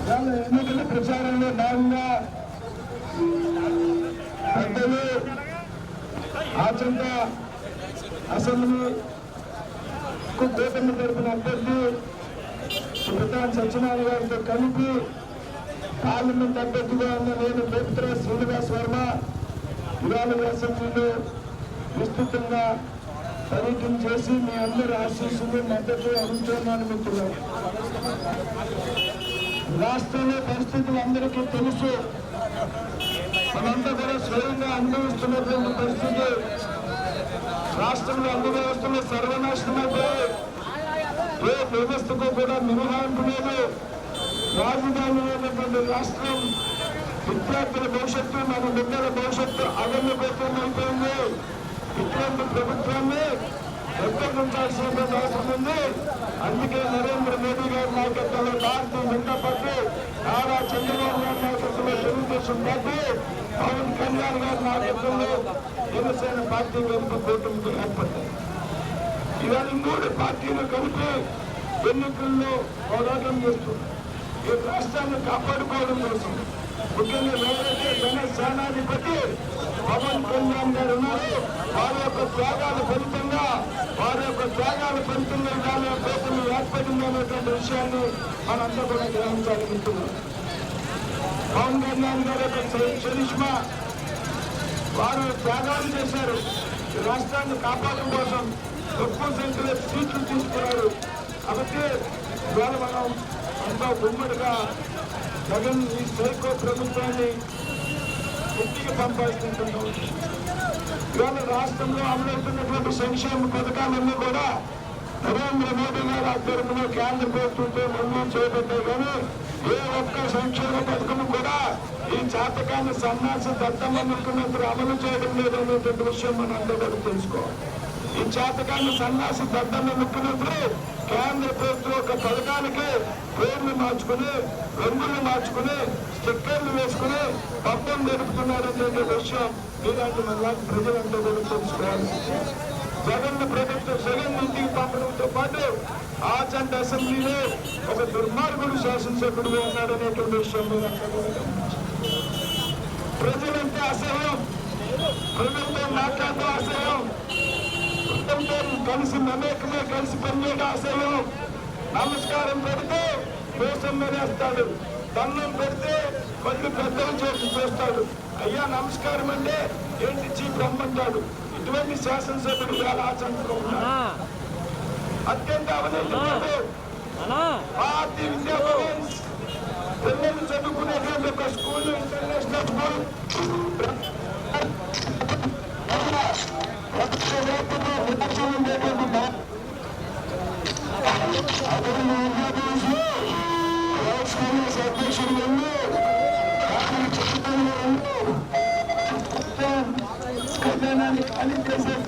వాళ్ళ ఎన్నికల ప్రచారంలో భాగంగా పెద్దలు ఆచంట అసెంబ్లీ కూటమి తరపున అభ్యర్థి సుబ్రతాన్ సత్యనారాయణ గారితో కలిపి పార్లమెంట్ అభ్యర్థిగా ఉన్న నేను బేపుత్ర శ్రీనివాస్ వర్మ ఇవాళ అసెంబ్లీలో విస్తృతంగా పర్యటన చేసి మీ అందరి ఆశీస్సులు మద్దతు అందిస్తున్నాను మిత్రులు. రాష్ట్రంలో పరిస్థితులు అందరికీ తెలుసు. మనంతా కూడా స్వయంగా అనుభవిస్తున్నటువంటి పరిస్థితి. రాష్ట్రంలో అన్ని వ్యవస్థలు సర్వనాశనమైపోయి ఏ వ్యవస్థకు కూడా మినహాయింపు లేదు. రాజధాని లేనటువంటి రాష్ట్రం విద్యార్థుల భవిష్యత్తు, మన బిడ్డల భవిష్యత్తు అగమ్యగోచరం అయిపోయింది. ఇటువంటి ప్రభుత్వాన్ని ఎక్కడించాల్సిన అవసరం ఉంది. అందుకే నరేంద్ర మోదీ గారి నాయకత్వంలో భారతీయ జనతా పార్టీ, నారా చంద్రబాబు గారి నాయకత్వంలో తెలుగుదేశం పార్టీ, పవన్ కళ్యాణ్ గారి నాయకత్వంలో జనసేన పార్టీ వెనుక కూటమికి ఏర్పడ్డాయి. ఇవాళ మూడు పార్టీలు కలిపి ఎన్నికల్లో పోరాటం చేస్తుంది. ఈ రాష్ట్రాన్ని కాపాడుకోవడం కోసం ముఖ్యంగా ఎవరైతే జనసేనాధిపతి పవన్ కళ్యాణ్ గారు ఉన్నారు, వారి యొక్క త్యాగాల ఫలితంగా ఇవాళ కూటమి ఏర్పడింది అనేటువంటి విషయాన్ని మనంతా కూడా గ్రహించాలనుకుంటున్నాం. పవన్ కళ్యాణ్ గారి యొక్క చరిష్మా, వారు త్యాగాలు చేశారు. ఈ రాష్ట్రాన్ని కాపాడడం కోసం ఎక్కువ సంఖ్యలో సీట్లు తీసుకున్నారు. కాబట్టి ఇవాళ మనం ఎంతో ఉమ్మడిగా జగన్ ఈ సైకో ప్రభుత్వాన్ని ఇంటికి పంపాల్సుకుంటున్నాం. ఇవాళ రాష్ట్రంలో అమలవుతున్నటువంటి సంక్షేమ పథకాలన్నీ కూడా నరేంద్ర మోదీ గారి ఆధ్వర్యంలో కేంద్ర ప్రభుత్వంతో నిర్ణయం చేపట్టాయి. కానీ ఏ ఒక్క సంక్షేమ పథకం కూడా ఈ జాతకాన్ని సన్నాసి దత్తమ్మ ముఖ్యమంత్రి అమలు చేయడం లేదనేటువంటి విషయం మనం అందరూ తెలుసుకోవాలి. ఈ జాతకాన్ని సన్నాసి దత్తమ్మ ముఖ్యమంత్రి కేంద్ర ప్రభుత్వం యొక్క పథకానికి పేర్లు మార్చుకుని, రంగులు మార్చుకుని, స్టిక్కర్లు వేసుకుని పబ్బం జరుపుతున్నారనే విషయం ఇలాంటి మనలాంటి ప్రజలంతా కూడా తెలుసుకోవాలి. జగన్ ప్రభుత్వం జగన్ ఇంటికి పంపడంతో పాటు ఆచంట అసెంబ్లీలో ఒక దుర్మార్గుడు శాసనసభ్యుడుగా ఉన్నాడనేటువంటి విషయం ప్రజలంటే అసహ్యం, ప్రజలతో మాట్లాడటం అసహ్యం, కుటుంబంతో కలిసి మమేకమే కలిసి పనిచేయడం అసహ్యం. నమస్కారం పెడితే మోసం వేస్తాడు, దండం పెడితే కొద్ది పెద్దలు చేస్తాడు. అయ్యా నమస్కారం అంటే ఏంటి చీప్ రమ్మంటాడు. ఇటువంటి శాసనసభ్యుడు వేల ఆచరణలో ఉన్నారు. అత్యంత అవినీతి భారతీయ విద్యా పిల్లలు చదువుకునేటువంటి ఒక స్కూల్, ఇంటర్నేషనల్ స్కూల్ కళ్యాణాన్ని ఖాళీ చేశారు.